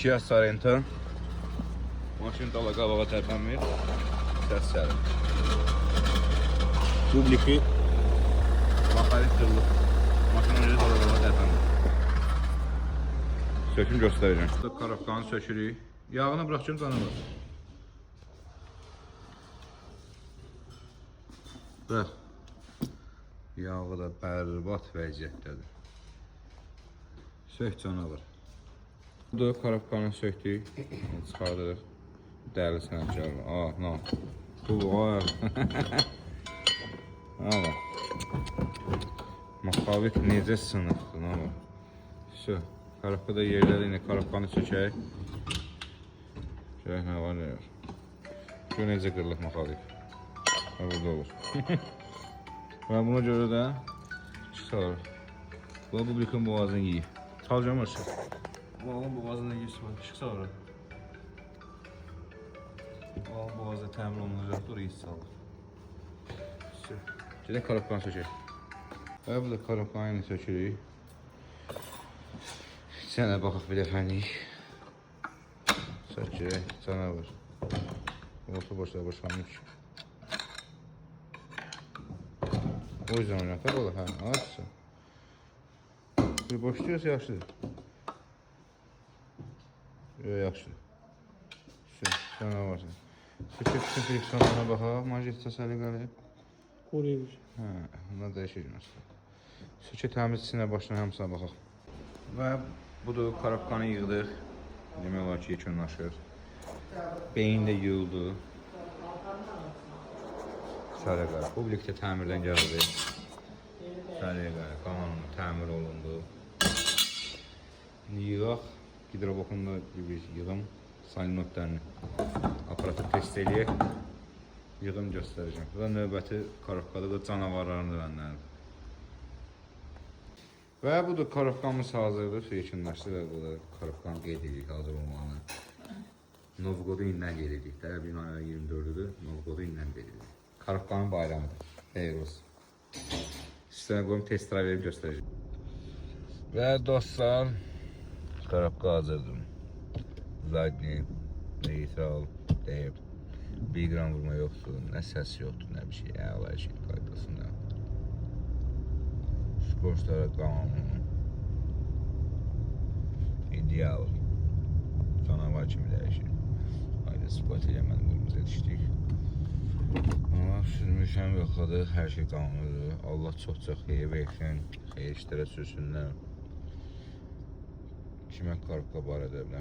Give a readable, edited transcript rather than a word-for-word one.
Kia Sorento. Maşın dala qabağa tərpənmir. Səs gəlir. Publiki maxarit qırılıb. Maşın önce dala qabağa tərpənmir. Söküm göstərəcəm. Burada karafkanı sökürük. Yağını bırakacağım canım. Bırak. Yağı da bərbad vəziyyətdədir. Sök canavar. Burada karafkanı söktük. Çıxardırıq. Dəlisinə gəlmir. Ah, no. Bu var. Ama. Maxavit necə sınıqdır, ama. Sök. Karafkada yerləri yine karafkanı sökək. Görək nə var, nə var. Gör necə qırılıq maxavit. Burada olur. Və buna görə də çıxarır. Bu publikın boğazını yiyir. Çalacağım aşağı. Balığın boğazını yiyirsin. Çıxarır. Balığın boğazı təmir olunacaq. Dur hiss alır. Gedək karafkanı sökək. Və bu da karafkanı ilə sökürük. Sənə baxaq bir dəfəlik. Sökürək. Canavar. Orta boşlar boşlanmış. O yüzden oynataq ola, hə, açsın. Bir boşluyorsa yaxşıdır. Yaxşıdır. Sən nə varsan. Söküb bütün friksiyonlarına baxaq, manjetdə səli qalib. Koruyucu. Hə, bunlar dəyişəcək məsələ. Sökü təmizçisinə başına hamısına baxaq. Və budur, karafkanı yığdıq. Demək olar ki, yekunlaşır. Beyin də yığıldı. Sarıya qarı. Publikdə təmirdən gəldi. Sarıya qarı. Qanunun təmir olundu. İndi yığaq. Hidrobokunda bir yığım. Salinotlarını aparatı test eləyək. Yığım göstərəcəm. Bu da növbəti karafkada da canavarların dövənləridir. Və budur, karafkamız hazırdır. Yekunlaşdı və bu da karafkanı qeyd edirik hazır olmağını. Novgodu indən qeyd edirik. Dərəb 24-dür. Novgodu indən qeyd edirik. Karafkanın bayramıdır. Xeyir olsun. Sistemə qoyum, test drive verib göstərəcəm. Və dostlar, karafka hazırdır. Zadni, neytral, deyib. 1 gram vurma yoxdur, nə səs yoxdur, nə bir şey. Əla şey qaydasında. Skorçlara qanun. İdeal. Canavar kimi dəyişir. Ayda spot eləmədim, qırmızı yetişdik. Ama sürmüşəm yoxladı, hər şey qanunludur. Allah çox-çox xeyir versin, xeyir işlərə sürsünlər. Kimə karafka barədə